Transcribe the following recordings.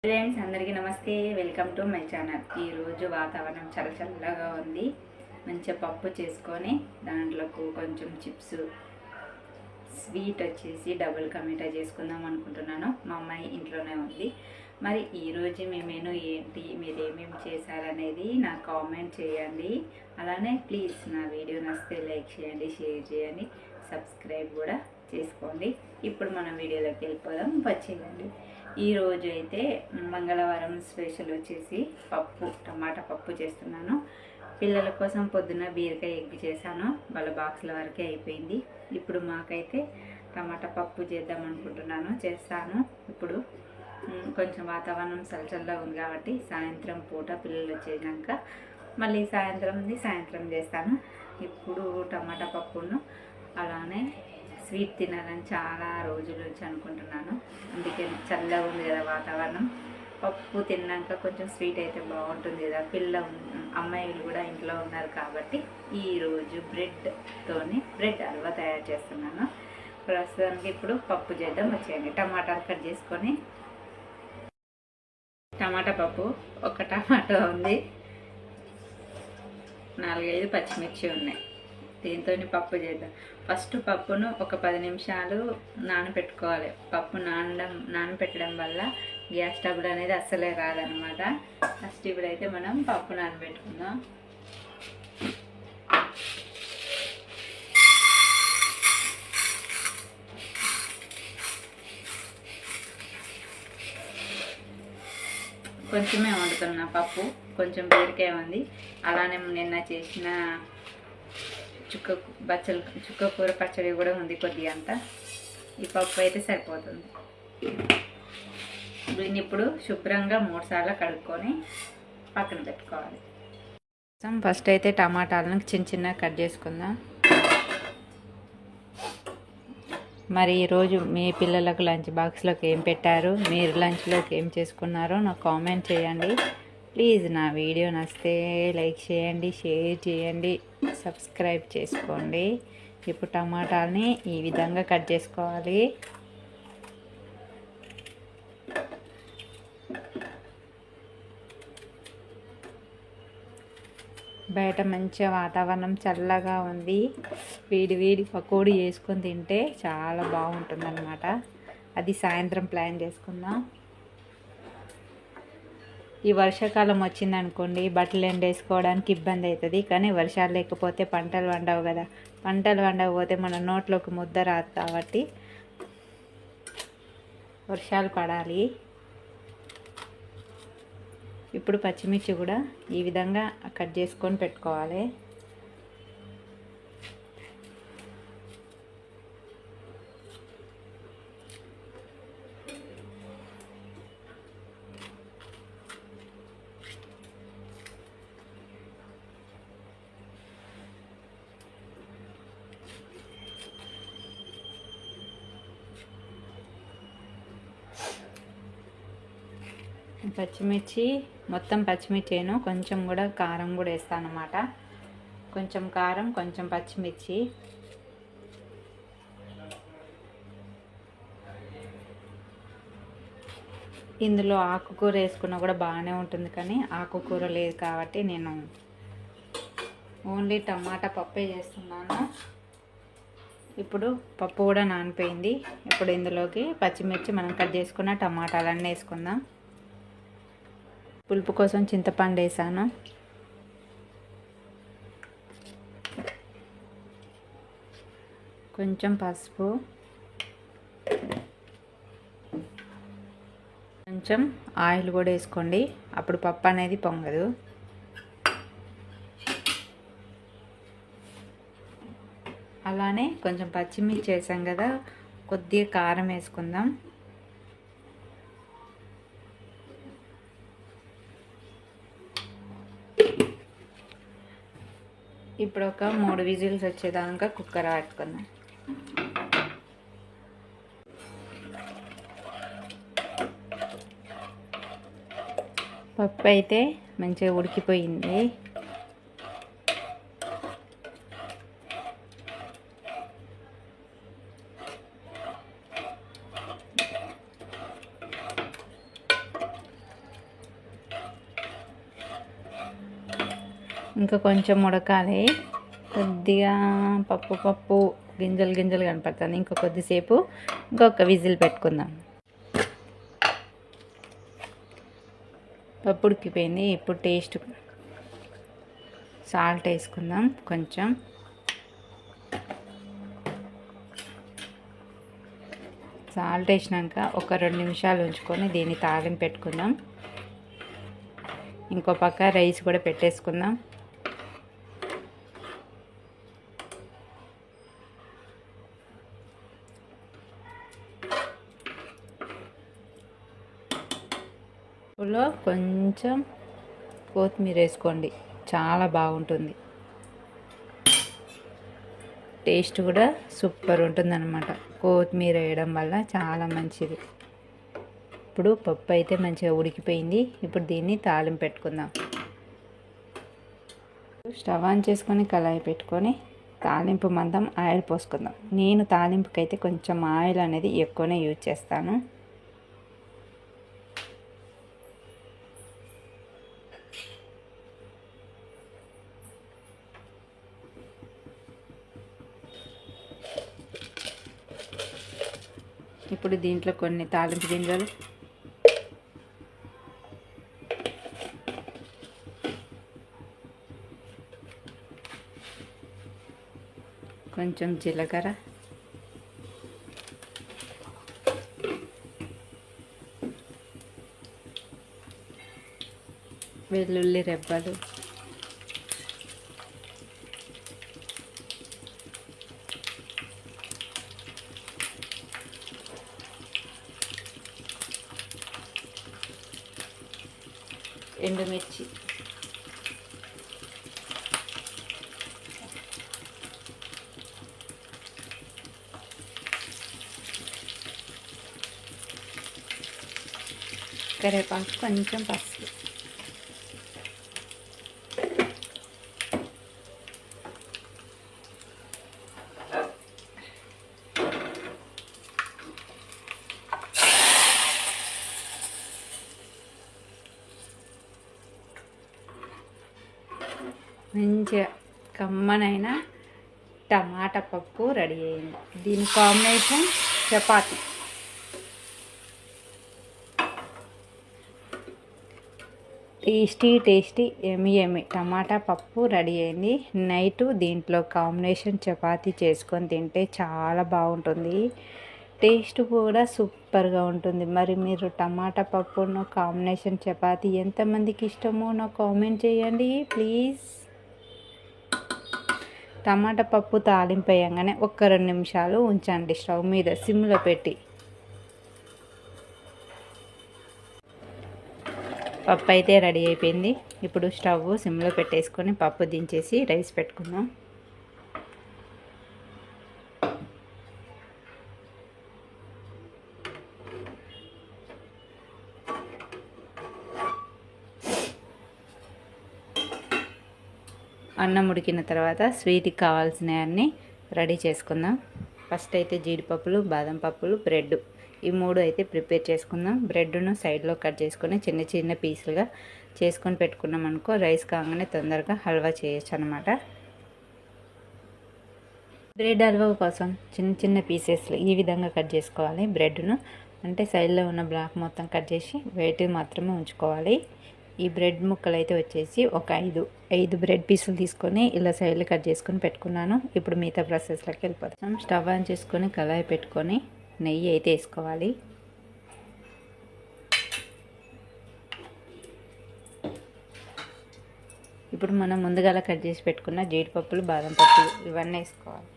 Friends అందరికీ నమస్తే, welcome to my channel. ఈరోజు వాతావరణం చాలా చల్లగా ఉంది. మంచిగా పప్పు చేసుకొని దాంట్లోకి కొంచెం చిప్స్, స్వీట్ వచ్చేసి డబుల్ కమీటా చేసుకుందాం అనుకుంటున్నాను. మా అమ్మాయి ఇంట్లోనే ఉంది. మరి ఈరోజు మీ మెనూ ఏంటి, మీరు ఏమేమి చేశారనేది నాకు కామెంట్ చేయండి. అలానే ప్లీజ్ నా వీడియో నచ్చితే లైక్ చేయండి, షేర్ చేయండి, సబ్స్క్రైబ్ కూడా చేసుకోండి. ఇప్పుడు మనం వీడియోలోకి వెళ్ళిపోదాం, వచ్చేయండి. ఈరోజు అయితే మంగళవారం స్పెషల్ వచ్చేసి పప్పు, టమాటా పప్పు చేస్తున్నాను. పిల్లల కోసం పొద్దున్న బీరకాయ ఎగ్ చేశాను, వాళ్ళ బాక్స్ల వరకే అయిపోయింది. ఇప్పుడు మాకైతే టమాటా పప్పు చేద్దాం అనుకుంటున్నాను, చేస్తాను. ఇప్పుడు కొంచెం వాతావరణం చల్లగా ఉంది కాబట్టి సాయంత్రం పూట పిల్లలు వచ్చేసాక మళ్ళీ సాయంత్రం చేస్తాను. ఇప్పుడు టమాటా పప్పును అలానే స్వీట్ తినాలని చాలా రోజుల నుంచి అనుకుంటున్నాను. అందుకే చల్లగా ఉంది కదా వాతావరణం, పప్పు తిన్నాక కొంచెం స్వీట్ అయితే బాగుంటుంది కదా. అమ్మాయిలు కూడా ఇంట్లో ఉన్నారు కాబట్టి ఈరోజు బ్రెడ్ హల్వా తయారు చేస్తున్నాను. ప్రస్తుతానికి ఇప్పుడు పప్పు చేద్దాం, వచ్చేయండి. టమాటాలు కట్ చేసుకొని, టమాటా పప్పు, ఒక టమాటా ఉంది, 4-5 పచ్చిమిర్చి ఉన్నాయి. దీంతో పప్పు చేద్దాం. ఫస్ట్ పప్పును ఒక 10 నిమిషాలు నానబెట్టుకోవాలి. పప్పు నానబెట్టడం వల్ల గ్యాస్ ట్రబుల్ అనేది అస్సలే రాదనమాట. ఫస్ట్ ఇప్పుడైతే మనం పప్పు నానబెట్టుకుందాం. కొంచెమే వండుతున్నా పప్పు, కొంచెం బీరకాయ ఉంది, అలానే నిన్న చేసిన చుక్క కూర పచ్చడి కూడా ఉంది కొద్దిగా అంతా. ఈ పప్పు అయితే సరిపోతుంది. దీన్ని ఇప్పుడు శుభ్రంగా 3 సార్లు కడుక్కొని పక్కన పెట్టుకోవాలి. ఫస్ట్ అయితే టమాటాలను చిన్న కట్ చేసుకుందాం. మరి ఈరోజు మీ పిల్లలకు లంచ్ బాక్స్లోకి ఏం పెట్టారు, మీరు లంచ్లోకి ఏం చేసుకున్నారో నాకు కామెంట్ చేయండి. ప్లీజ్ నా వీడియో నచ్చితే లైక్ చేయండి, షేర్ చేయండి, సబ్స్క్రైబ్ చేసుకోండి. ఇప్పుడు టమాటాలని ఈ విధంగా కట్ చేసుకోవాలి. బయట మంచిగా వాతావరణం చల్లగా ఉంది. వేడి పకోడీ చేసుకొని తింటే చాలా బాగుంటుందన్నమాట. అది సాయంత్రం ప్లాన్ చేసుకుందాం. ఈ వర్షాకాలం వచ్చిందనుకోండి, బట్టలు ఎండేసుకోవడానికి ఇబ్బంది అవుతుంది. కానీ వర్షాలు లేకపోతే పంటలు వండవు కదా. పంటలు వండకపోతే మన నోట్లోకి ముద్ద రాదు కాబట్టి వర్షాలు పడాలి. ఇప్పుడు పచ్చిమిర్చి కూడా ఈ విధంగా కట్ చేసుకొని పెట్టుకోవాలి. పచ్చిమిర్చి మొత్తం పచ్చిమిర్చేను, కొంచెం కూడా కారం కూడా వేస్తాను అన్నమాట. కొంచెం కారం, కొంచెం పచ్చిమిర్చి. ఇందులో ఆకుకూర వేసుకున్నా కూడా బాగానే ఉంటుంది, కానీ ఆకుకూర లేదు కాబట్టి నేను ఓన్లీ టమాటా పప్పే చేస్తున్నాను. ఇప్పుడు పప్పు కూడా నానిపోయింది. ఇప్పుడు ఇందులోకి పచ్చిమిర్చి, మనం కట్ చేసుకున్న టమాటాలన్నీ వేసుకుందాం. పులుపు కోసం చింతపండు వేసాను. కొంచెం పసుపు, కొంచెం ఆయిల్ కూడా వేసుకోండి, అప్పుడు పప్పు అనేది పొంగదు. అలానే కొంచెం పచ్చిమిర్చి వేసాం కదా, కొద్దిగా కారం వేసుకుందాం. ఇప్పుడు ఒక 3 విజిల్స్ వచ్చేదాకా కుక్కర్ పెట్టుకుందాం. పప్పు అయితే మంచిగా ఉడికిపోయింది. ఇంకా కొంచెం ఉడకాలి. కొద్దిగా పప్పు గింజలు గింజలు కనపడుతుంది. ఇంకా కొద్దిసేపు ఇంకొక విజిల్ పెట్టుకుందాం. పప్పు ఉడికిపోయింది. ఇప్పుడు టేస్ట్ సాల్ట్ వేసుకుందాం. కొంచెం సాల్ట్ వేసినాక ఒక 2 నిమిషాలు ఉంచుకొని దీన్ని తాలింపు పెట్టుకుందాం. ఇంకో పక్క రైస్ కూడా పెట్టేసుకుందాం. ఇందులో కొంచెం కొత్తిమీర వేసుకోండి, చాలా బాగుంటుంది. టేస్ట్ కూడా సూపర్ ఉంటుందన్నమాట. కొత్తిమీర వేయడం వల్ల చాలా మంచిది. ఇప్పుడు పప్పు అయితే మంచిగా ఉడికిపోయింది. ఇప్పుడు దీన్ని తాలింపు పెట్టుకుందాం. స్టవ్ ఆన్ చేసుకొని కళాయి పెట్టుకొని తాలింపు మందం ఆయిల్ పోసుకుందాం. నేను తాలింపుకి అయితే కొంచెం ఆయిల్ అనేది ఎక్కువనే యూజ్ చేస్తాను. ఇప్పుడు దీంట్లో కొన్ని తాలింపు గింజలు, కొంచెం జీలకర్ర, వెల్లుల్లి రెబ్బలు, ఎండుమిర్చి, కరివేపాకు, కొంచెం పసుపు. మంచిగా కమ్మనైన టమాటా పప్పు రెడీ అయింది. దీని కాంబినేషన్ చపాతి. టేస్టీ ఎమ్మి టమాటా పప్పు రెడీ అయింది. నైట్ దీంట్లో కాంబినేషన్ చపాతీ చేసుకొని తింటే చాలా బాగుంటుంది. టేస్ట్ కూడా సూపర్గా ఉంటుంది. మరి మీరు టమాటా పప్పును కాంబినేషన్ చపాతీ ఎంతమందికి ఇష్టమో నాకు కామెంట్ చేయండి ప్లీజ్. టమాటా పప్పు తాలింపు వేయంగానే ఒక్క 2 నిమిషాలు ఉంచండి స్టవ్ మీద సిమ్లో పెట్టి. పప్పు అయితే రెడీ అయిపోయింది. ఇప్పుడు స్టవ్ సిమ్లో పెట్టేసుకొని పప్పు దించేసి రైస్ పెట్టుకుందాం. అన్నం ఉడికిన తర్వాత స్వీట్కి కావాల్సినవన్నీ రెడీ చేసుకుందాం. ఫస్ట్ అయితే జీడిపప్పులు, బాదం పప్పులు, బ్రెడ్, ఈ 3 అయితే ప్రిపేర్ చేసుకుందాం. బ్రెడ్ను సైడ్లో కట్ చేసుకొని చిన్న చిన్న పీసులుగా చేసుకొని పెట్టుకున్నాం అనుకో రైస్ కాగానే తొందరగా హల్వా చేయొచ్చు అనమాట. బ్రెడ్ హల్వా కోసం చిన్న చిన్న పీసెస్లు ఈ విధంగా కట్ చేసుకోవాలి. బ్రెడ్ను అంటే సైడ్లో ఉన్న బ్లాక్ మొత్తం కట్ చేసి వెయిట్ మాత్రమే ఉంచుకోవాలి. ఈ బ్రెడ్ ముక్కలు అయితే వచ్చేసి ఒక 5 బ్రెడ్ పీసులు తీసుకొని ఇలా సైడ్లో కట్ చేసుకొని పెట్టుకున్నాను. ఇప్పుడు మిగతా ప్రాసెస్లోకి వెళ్ళిపోతాం. స్టవ్ ఆన్ చేసుకొని కళాయి పెట్టుకొని నెయ్యి అయితే వేసుకోవాలి. ఇప్పుడు మనం ముందుగా కట్ చేసి పెట్టుకున్న జీడిపప్పులు, బాదం పప్పులు ఇవన్నీ వేసుకోవాలి.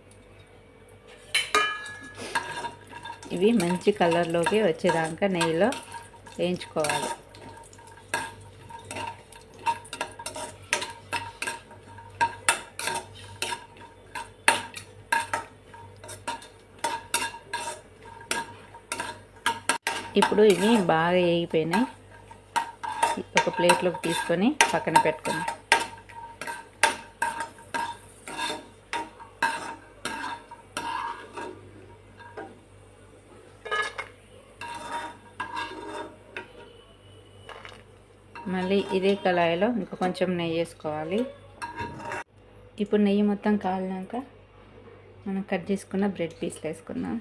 ఇవి మంచి కలర్లోకి వచ్చేదాకా నెయ్యిలో వేయించుకోవాలి. ఇప్పుడు ఇవి బాగా వేగిపోయినాయి. ఒక ప్లేట్లోకి తీసుకొని పక్కన పెట్టుకుని మళ్ళీ ఇదే కళాయిలో ఇంకా కొంచెం నెయ్యి వేసుకోవాలి. ఇప్పుడు నెయ్యి మొత్తం కాలినాక మనం కట్ చేసుకున్న బ్రెడ్ పీస్లు వేసుకుందాం.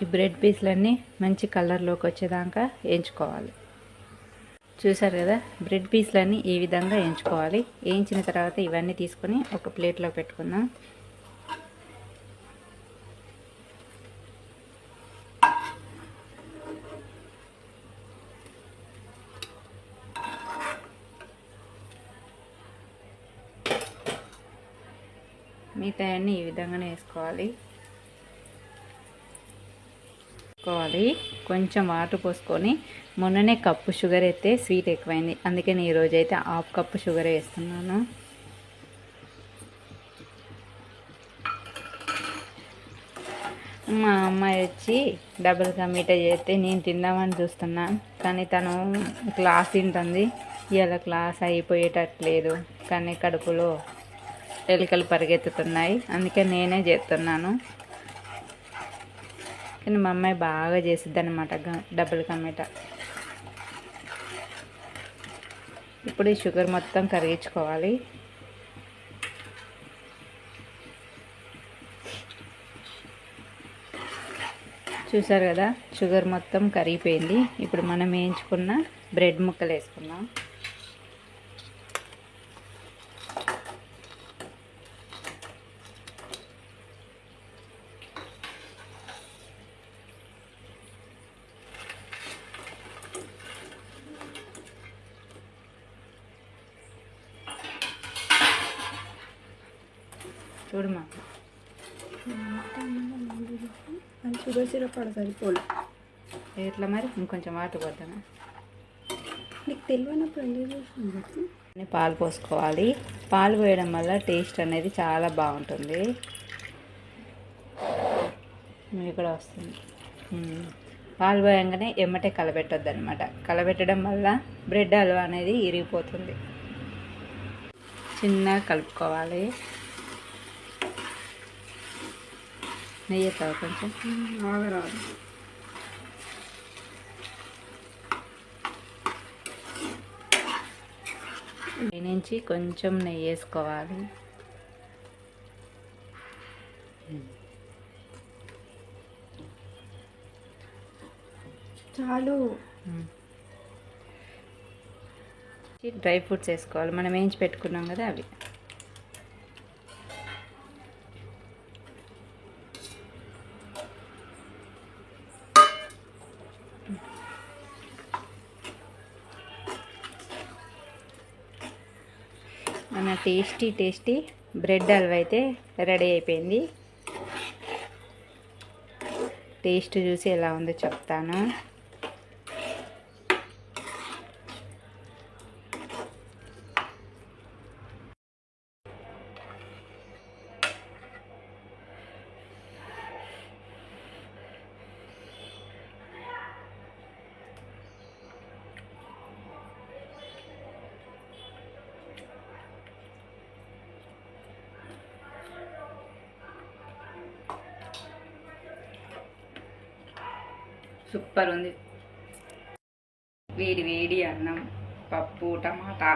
ఈ బ్రెడ్ పీస్లన్నీ మంచి కలర్లోకి వచ్చేదాకా వేయించుకోవాలి. చూసారు కదా, బ్రెడ్ పీస్లన్నీ ఈ విధంగా వేయించుకోవాలి. వేయించిన తర్వాత ఇవన్నీ తీసుకొని ఒక ప్లేట్లో పెట్టుకుందాం. మిగతాయన్నీ ఈ విధంగానే వేసుకోవాలి. కొంచెం వాటర్ పోసుకొని, మొన్ననే కప్పు షుగర్ అయితే స్వీట్ ఎక్కువైంది, అందుకని ఈరోజు అయితే హాఫ్ కప్పు షుగర్ వేస్తున్నాను. మా అమ్మాయి వచ్చి డబుల్ కా మీఠా చేస్తే నేను తిందామని చూస్తున్నాను, కానీ తను క్లాస్ తింటుంది. ఇవాళ క్లాస్ అయిపోయేటట్లేదు, కానీ కడుపులో ఎలుకలు పరిగెత్తుతున్నాయి, అందుకే నేనే చేస్తున్నాను. కానీ మా అమ్మాయి బాగా చేసిద్ది అనమాట డబుల్ కా మీఠా. ఇప్పుడు ఈ షుగర్ మొత్తం కరిగించుకోవాలి. చూసారు కదా, షుగర్ మొత్తం కరిగిపోయింది. ఇప్పుడు మనం వేయించుకున్న బ్రెడ్ ముక్కలు వేసుకుందాం. చూడమా, షుగర్ సిరప్ కూడా సరిపోలే. ఎట్లా మరి? ఇంకొంచెం వాటర్ పోద్దామా? నీకు తెలియనప్పుడు పాలు పోసుకోవాలి. పాలు పోయడం వల్ల టేస్ట్ అనేది చాలా బాగుంటుంది. మీకు కూడా వస్తుంది. పాలు పోయంగానే ఎమ్మటే కలబెట్టొద్దు అనమాట. కలబెట్టడం వల్ల బ్రెడ్ హల్వా అనేది ఇరిగిపోతుంది. చిన్నగా కలుపుకోవాలి. నెయ్యి వేస్తావా కొంచెం? ఆగరాదు. నుంచి కొంచెం నెయ్యి వేసుకోవాలి. చాలు. డ్రై ఫ్రూట్స్ వేసుకోవాలి, మనం వేయించి పెట్టుకున్నాం కదా అవి. మన టేస్టీ బ్రెడ్ హల్వా అయితే రెడీ అయిపోయింది. టేస్ట్ చూసి ఎలా ఉందో చెప్తాను. సూపర్ ఉంది. వేడి వేడి అన్నం, పప్పు, టమాటా.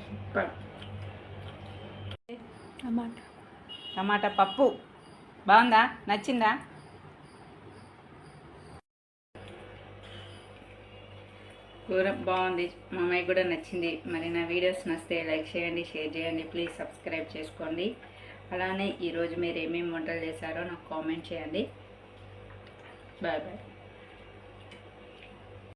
సూపర్. టమాటా పప్పు బాగుందా? నచ్చిందా? కూర బాగుంది, మా అమ్మాయికి కూడా నచ్చింది. మరి నా వీడియోస్ నచ్చితే లైక్ చేయండి, షేర్ చేయండి, ప్లీజ్ సబ్స్క్రైబ్ చేసుకోండి. అలానే ఈరోజు మీరు ఏమేమి వంటలు చేశారో నాకు కామెంట్ చేయండి. Bye bye.